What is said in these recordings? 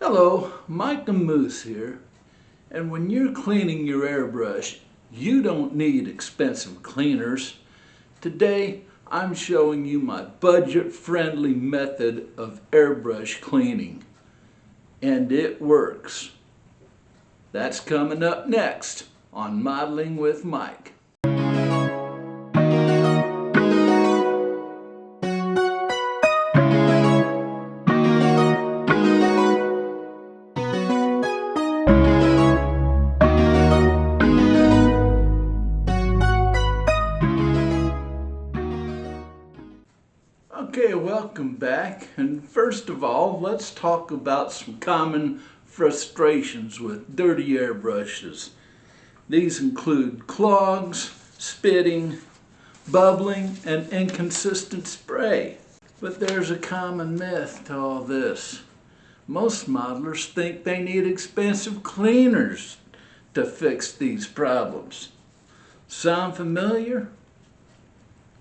Hello, Mike the Moose here, and when you're cleaning your airbrush, you don't need expensive cleaners. Today, I'm showing you my budget-friendly method of airbrush cleaning, and it works. That's coming up next on Modeling with Mike. Okay, welcome back. And first of all, let's talk about some common frustrations with dirty airbrushes. These include clogs, spitting, bubbling, and inconsistent spray. But there's a common myth to all this. Most modelers think they need expensive cleaners to fix these problems. Sound familiar?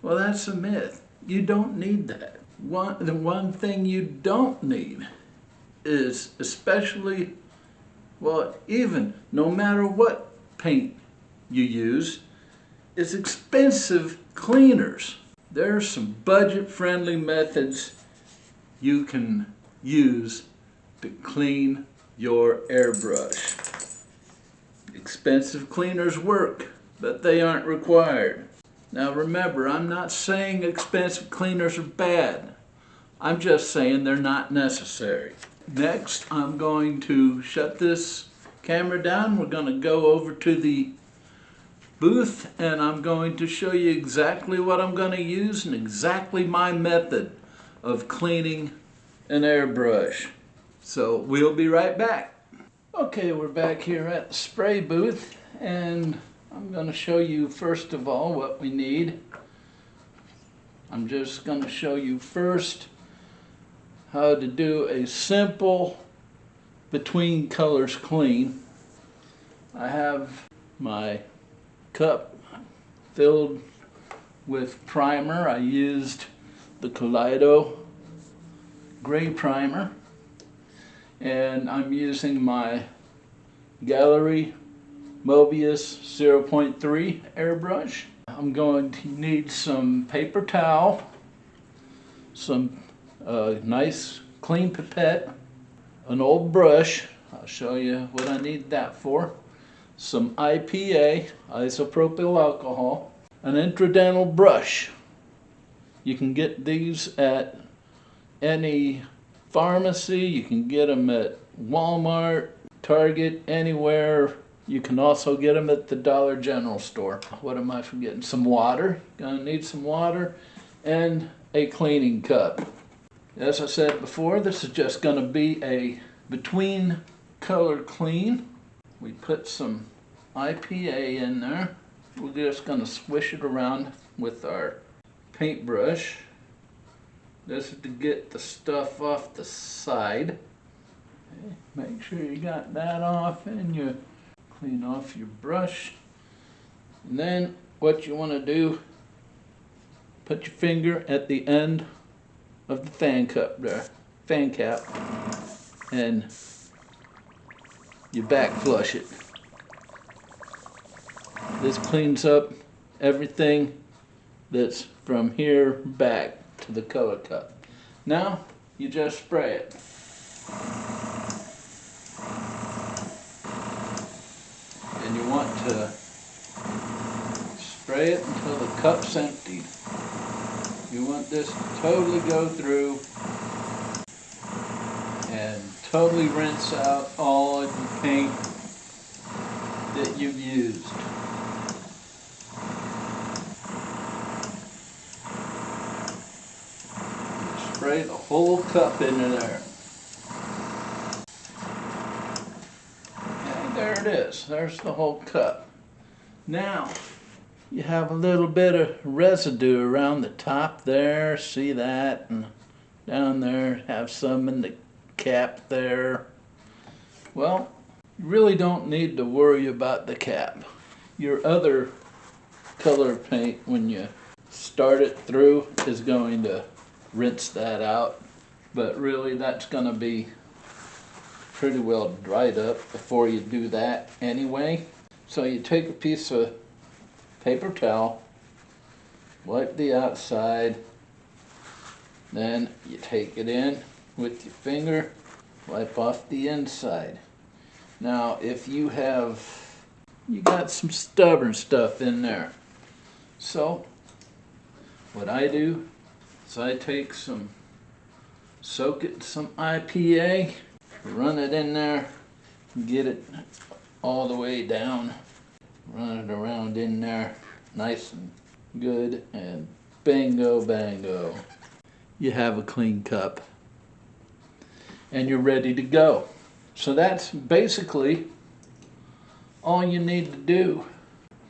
Well, that's a myth. You don't need that. The one thing you don't need is even no matter what paint you use, is expensive cleaners. There are some budget-friendly methods you can use to clean your airbrush. Expensive cleaners work, but they aren't required. Now remember, I'm not saying expensive cleaners are bad. I'm just saying they're not necessary. Next, I'm going to shut this camera down. We're going to go over to the booth and I'm going to show you exactly what I'm going to use and exactly my method of cleaning an airbrush. So we'll be right back. Okay, we're back here at the spray booth and I'm going to show you first of all what we need. I'm just going to show you first how to do a simple between colors clean. I have my cup filled with primer. I used the Kaleido gray primer and I'm using my Gallery Mobius 0.3 airbrush. I'm going to need some paper towel, some nice clean pipette, an old brush, I'll show you what I need that for, some IPA, isopropyl alcohol, an intradental brush. You can get these at any pharmacy, you can get them at Walmart, Target, anywhere. You can also get them at the Dollar General store. What am I forgetting? Some water. Gonna need some water and a cleaning cup. As I said before, this is just gonna be a between color clean. We put some IPA in there. We're just gonna swish it around with our paintbrush. This is to get the stuff off the side. Okay, make sure you got that off and you clean off your brush. And then what you want to do, put your finger at the end of the fan cap, and you back flush it. This cleans up everything that's from here back to the color cup. Now you just spray it. And you want to spray it until the cup's empty. You want this to totally go through and totally rinse out all of the paint that you've used. You spray the whole cup into there. There it is. There's the whole cup. Now, you have a little bit of residue around the top there. See that? And down there, have some in the cap there. Well, you really don't need to worry about the cap. Your other color paint, when you start it through, is going to rinse that out. But really, that's going to be pretty well dried up before you do that anyway. So you take a piece of paper towel, wipe the outside, then you take it in with your finger, wipe off the inside. Now if you got some stubborn stuff in there. So what I do is I take soak it in some IPA, run it in there, get it all the way down, run it around in there nice and good, and bingo bango, you have a clean cup and you're ready to go. So that's basically all you need to do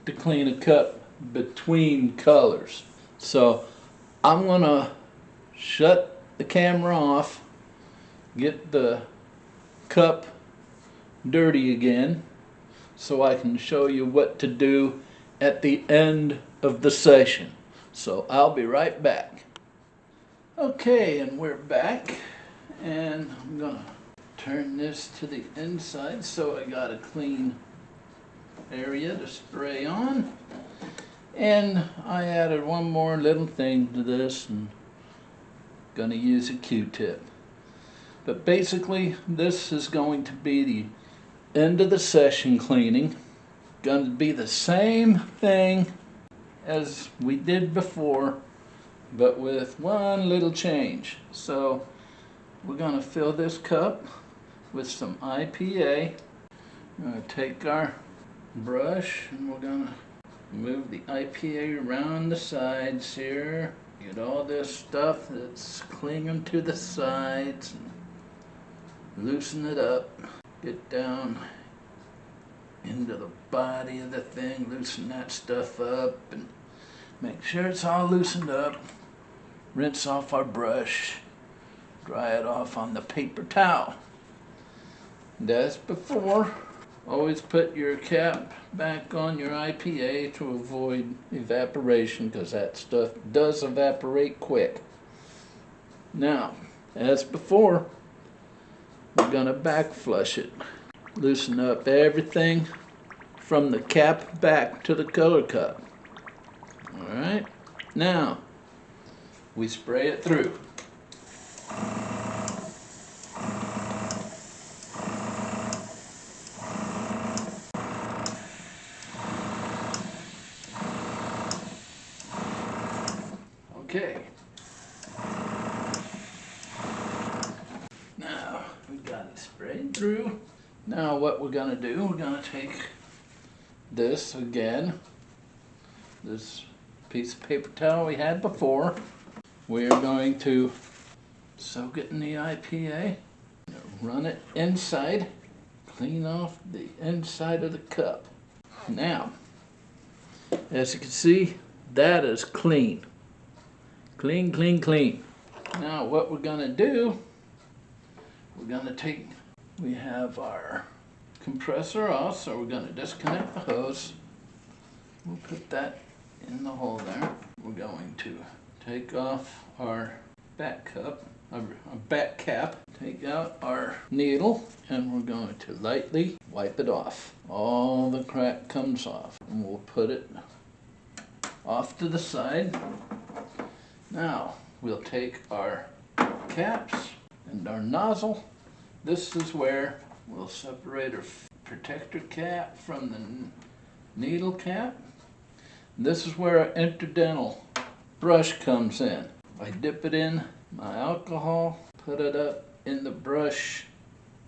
to clean a cup between colors. So I'm gonna shut the camera off, get the cup dirty again, so I can show you what to do at the end of the session. So I'll be right back. Okay, and we're back, and I'm gonna turn this to the inside so I got a clean area to spray on. And I added one more little thing to this, and gonna use a Q-tip. But basically this is going to be the end of the session cleaning. Going to be the same thing as we did before, but with one little change. So we're going to fill this cup with some IPA. We're going to take our brush and we're going to move the IPA around the sides here. Get all this stuff that's clinging to the sides and loosen it up. Get down into the body of the thing, loosen that stuff up and make sure it's all loosened up. Rinse off our brush, dry it off on the paper towel. And as before, always put your cap back on your IPA to avoid evaporation, because that stuff does evaporate quick. Now, as before, we're gonna back flush it. Loosen up everything from the cap back to the color cup. All right, now we spray it through. Okay. Now we got it sprayed through. Now what we're gonna do, we're gonna take this again, this piece of paper towel we had before. We are going to soak it in the IPA, run it inside, clean off the inside of the cup. Now, as you can see, that is clean. Clean, clean, clean. Now what we're gonna do, we're gonna take, we have our compressor off, so we're gonna disconnect the hose. We'll put that in the hole there. We're going to take off our back cup, our back cap, take out our needle, and we're going to lightly wipe it off. All the crap comes off, and we'll put it off to the side. Now we'll take our caps and our nozzle. This is where we'll separate our protector cap from the needle cap. This is where our interdental brush comes in. I dip it in my alcohol, put it up in the brush,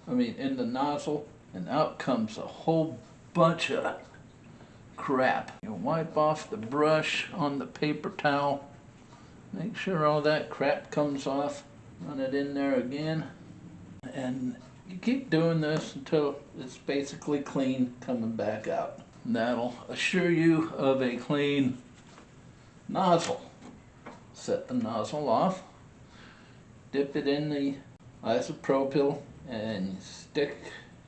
in the nozzle, and out comes a whole bunch of crap. You wipe off the brush on the paper towel, make sure all that crap comes off, run it in there again, and you keep doing this until it's basically clean coming back out. And that'll assure you of a clean nozzle. Set the nozzle off, dip it in the isopropyl, and stick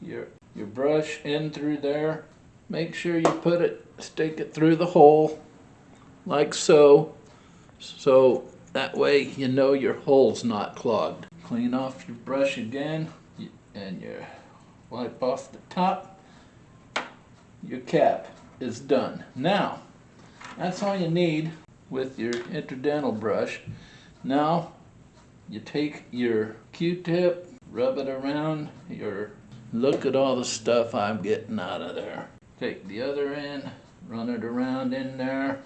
your brush in through there. Make sure you stick it through the hole, like so. So that way you know your hole's not clogged. Clean off your brush again, and your wipe off the top. Your cap is done. Now, that's all you need with your interdental brush. Now, you take your Q-tip, rub it around your, look at all the stuff I'm getting out of there. Take the other end, run it around in there.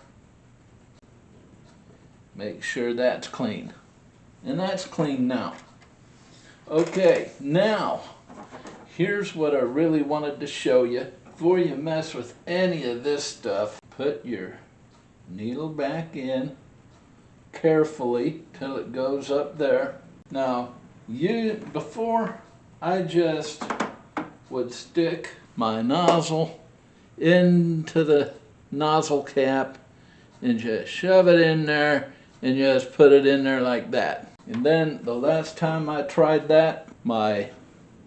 Make sure that's clean. And that's clean now. Okay, now, here's what I really wanted to show you. Before you mess with any of this stuff, put your needle back in carefully till it goes up there. Now, before I just would stick my nozzle into the nozzle cap and just shove it in there and just put it in there like that. And then the last time I tried that, my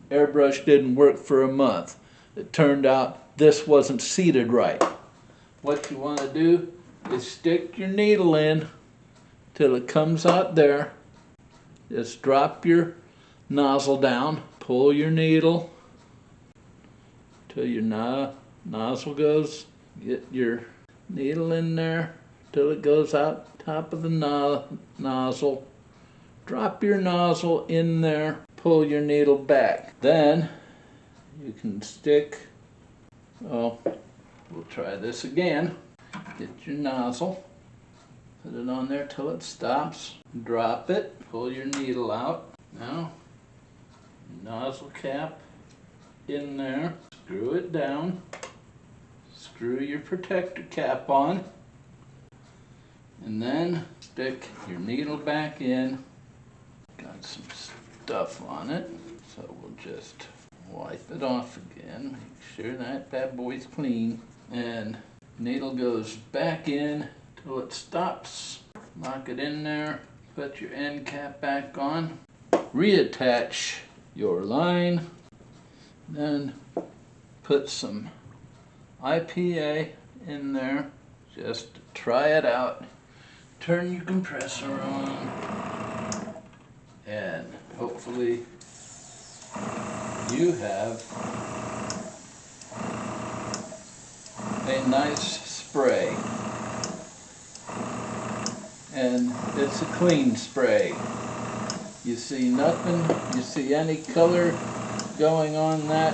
airbrush didn't work for a month. It turned out this wasn't seated right. What you want to do is stick your needle in till it comes out there. Just drop your nozzle down, pull your needle till your nozzle goes. Get your needle in there till it goes out top of the nozzle. Drop your nozzle in there, pull your needle back. Then you can stick, we'll try this again. Get your nozzle, put it on there till it stops, drop it, pull your needle out. Now, nozzle cap in there, screw it down, screw your protector cap on, and then stick your needle back in. Got some stuff on it, so we'll just wipe it off again, make sure that bad boy's clean, and needle goes back in till it stops. Lock it in there, put your end cap back on, reattach your line, then put some IPA in there just to try it out. Turn your compressor on, and hopefully you have a nice spray. And it's a clean spray. You see nothing? You see any color going on that?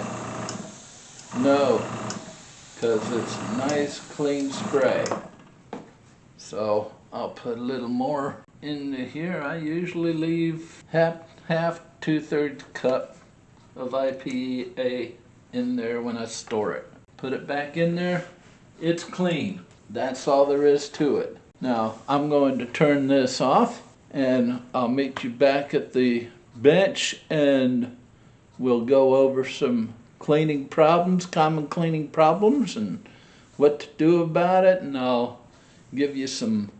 No, because it's a nice clean spray. So I'll put a little more into here. I usually leave half 2/3 cup of IPA in there when I store it. Put it back in there, it's clean. That's all there is to it. Now I'm going to turn this off and I'll meet you back at the bench and we'll go over some cleaning problems, common cleaning problems, and what to do about it, and I'll give you some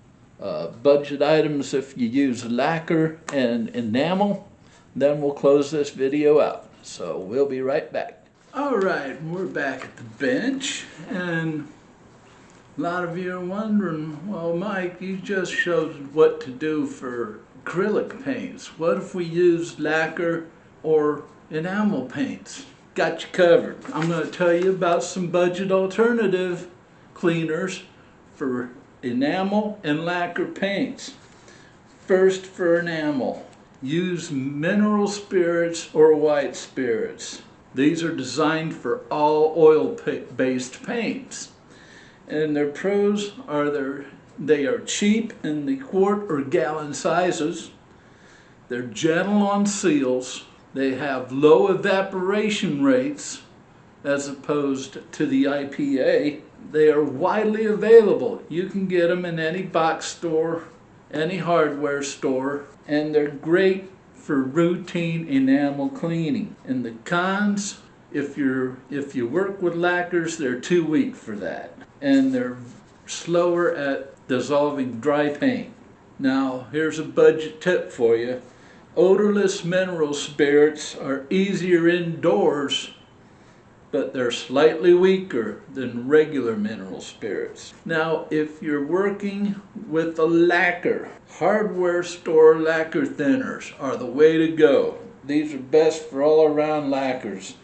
budget items if you use lacquer and enamel. Then we'll close this video out. So we'll be right back. All right, we're back at the bench, and a lot of you are wondering, well, Mike, you just showed what to do for acrylic paints. What if we use lacquer or enamel paints? Got you covered. I'm going to tell you about some budget alternative cleaners for enamel and lacquer paints. First, for enamel, use mineral spirits or white spirits. These are designed for all oil-based paints. And their pros are they are cheap in the quart or gallon sizes. They're gentle on seals. They have low evaporation rates as opposed to the IPA. They are widely available. You can get them in any box store, any hardware store, and they're great for routine enamel cleaning. And the cons, if you work with lacquers, they're too weak for that. And they're slower at dissolving dry paint. Now, here's a budget tip for you. Odorless mineral spirits are easier indoors, but they're slightly weaker than regular mineral spirits. Now, if you're working with a lacquer, hardware store lacquer thinners are the way to go. These are best for all around lacquers.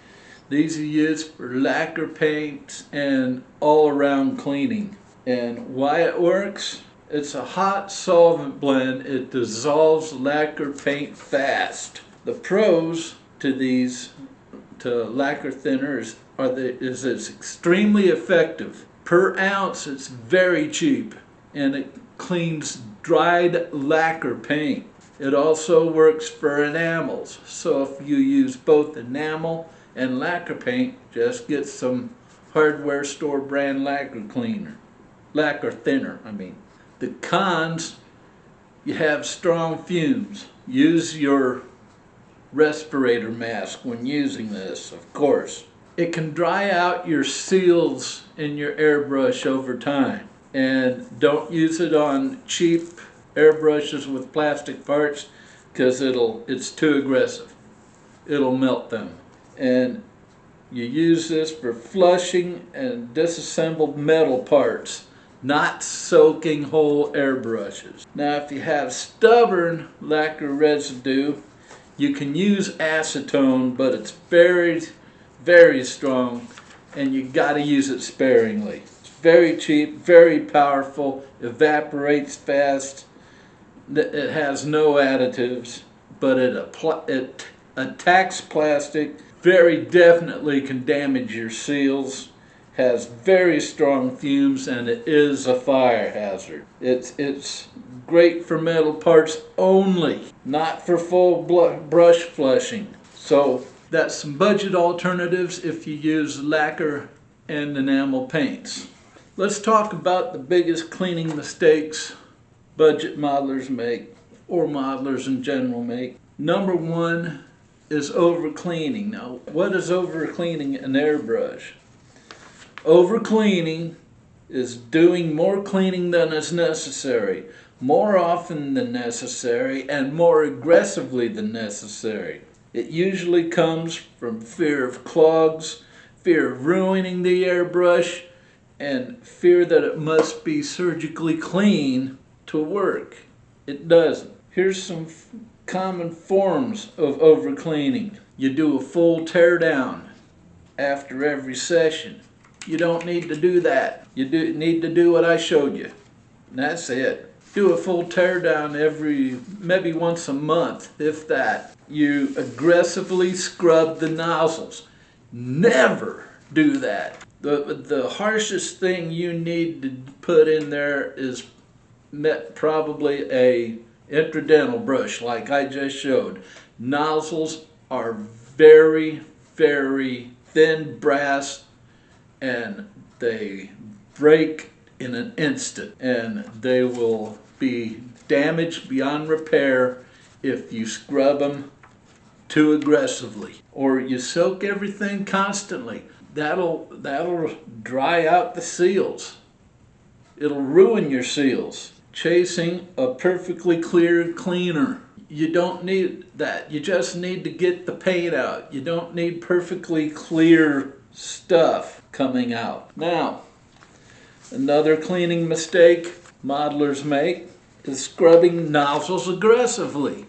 These are used for lacquer paints and all-around cleaning. And why it works? It's a hot solvent blend. It dissolves lacquer paint fast. The pros to lacquer thinners is it's extremely effective. Per ounce, it's very cheap, and it cleans dried lacquer paint. It also works for enamels. So if you use both enamel and lacquer paint, just get some hardware store brand lacquer thinner. The cons, you have strong fumes. Use your respirator mask when using this, of course. It can dry out your seals in your airbrush over time. And don't use it on cheap airbrushes with plastic parts, because it's too aggressive. It'll melt them. And you use this for flushing and disassembled metal parts, not soaking whole airbrushes. Now, if you have stubborn lacquer residue, you can use acetone, but it's very, very strong, and you gotta use it sparingly. It's very cheap, very powerful, evaporates fast. It has no additives, but it attacks plastic, very definitely can damage your seals, has very strong fumes, and it is a fire hazard. It's great for metal parts only, not for full brush flushing. So that's some budget alternatives if you use lacquer and enamel paints. Let's talk about the biggest cleaning mistakes budget modelers make, or modelers in general make. Number one is over-cleaning. Now, what is over-cleaning an airbrush? Over-cleaning is doing more cleaning than is necessary, more often than necessary, and more aggressively than necessary. It usually comes from fear of clogs, fear of ruining the airbrush, and fear that it must be surgically clean to work. It doesn't. Here's some common forms of over-cleaning. You do a full tear down after every session. You don't need to do that. You need to do what I showed you. And that's it. Do a full tear down maybe once a month, if that. You aggressively scrub the nozzles. Never do that. The harshest thing you need to put in there is probably a intradental brush like I just showed. Nozzles are very, very thin brass, and they break in an instant, and they will be damaged beyond repair if you scrub them too aggressively, or you soak everything constantly. That'll dry out the seals. It'll ruin your seals. Chasing a perfectly clear cleaner. You don't need that. You just need to get the paint out. You don't need perfectly clear stuff coming out. Now, another cleaning mistake modelers make is scrubbing nozzles aggressively.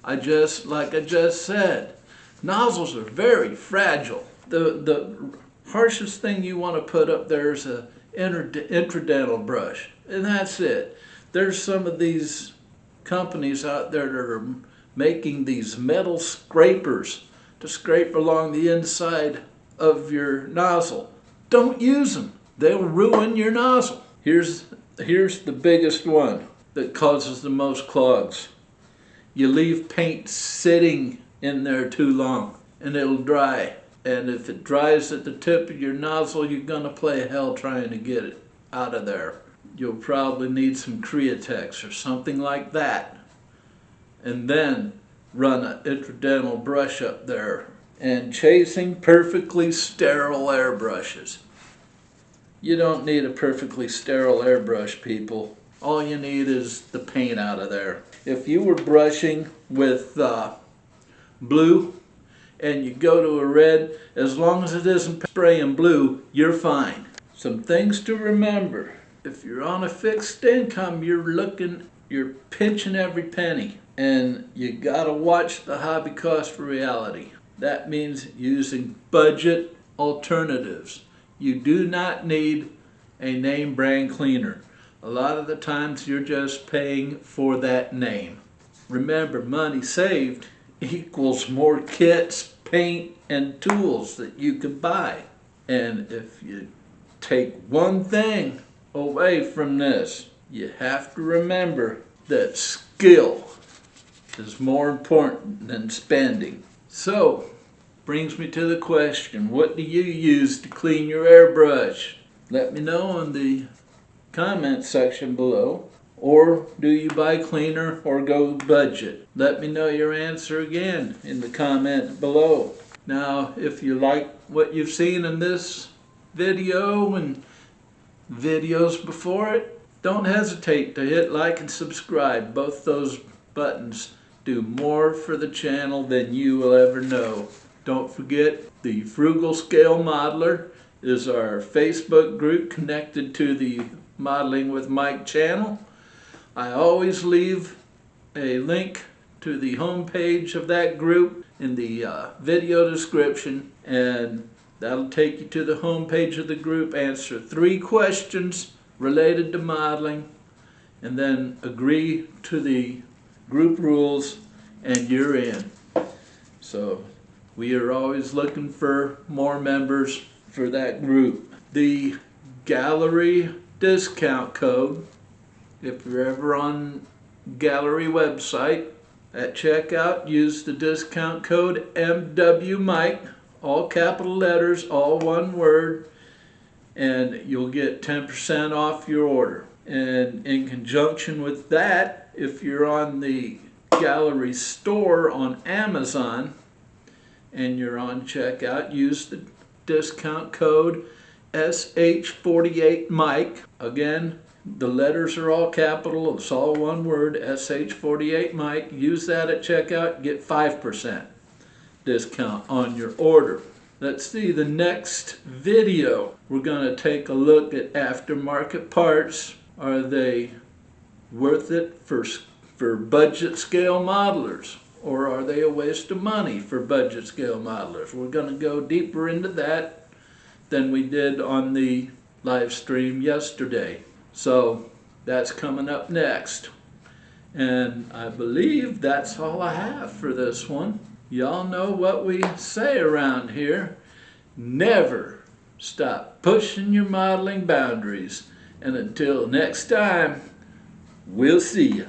Like I just said, nozzles are very fragile. The harshest thing you want to put up there is a intradental brush, and that's it. There's some of these companies out there that are making these metal scrapers to scrape along the inside of your nozzle. Don't use them. They'll ruin your nozzle. Here's the biggest one that causes the most clogs. You leave paint sitting in there too long, and it'll dry. And if it dries at the tip of your nozzle, you're gonna play hell trying to get it out of there. You'll probably need some Createx or something like that. And then run an intradental brush up there. And chasing perfectly sterile airbrushes. You don't need a perfectly sterile airbrush, people. All you need is the paint out of there. If you were brushing with blue and you go to a red, as long as it isn't spraying blue, you're fine. Some things to remember. If you're on a fixed income, you're pinching every penny. And you gotta watch the hobby cost for reality. That means using budget alternatives. You do not need a name brand cleaner. A lot of the times you're just paying for that name. Remember, money saved equals more kits, paint, and tools that you could buy. And if you take one thing away from this, you have to remember that skill is more important than spending. So, brings me to the question, what do you use to clean your airbrush? Let me know in the comment section below. Or do you buy cleaner or go budget? Let me know your answer again in the comment below. Now, if you like what you've seen in this video and videos before it, don't hesitate to hit like and subscribe. Both those buttons do more for the channel than you will ever know. Don't forget, the Frugal Scale Modeler is our Facebook group connected to the Modeling with Mike channel. I always leave a link to the home page of that group in the video description, and that'll take you to the home page of the group. Answer 3 questions related to modeling, and then agree to the group rules, and you're in. So we are always looking for more members for that group. The gallery discount code, if you're ever on gallery website, at checkout, use the discount code MWMike, all capital letters, all one word, and you'll get 10% off your order. And in conjunction with that, if you're on the gallery store on Amazon and you're on checkout, use the discount code SH48Mike. Again, the letters are all capital, it's all one word, SH48Mike. Use that at checkout, get 5% discount on your order. Let's see, the next video, we're going to take a look at aftermarket parts. Are they worth it for budget scale modelers? Or are they a waste of money for budget scale modelers? We're going to go deeper into that than we did on the live stream yesterday. So that's coming up next. And I believe that's all I have for this one. Y'all know what we say around here. Never stop pushing your modeling boundaries. And until next time, we'll see ya.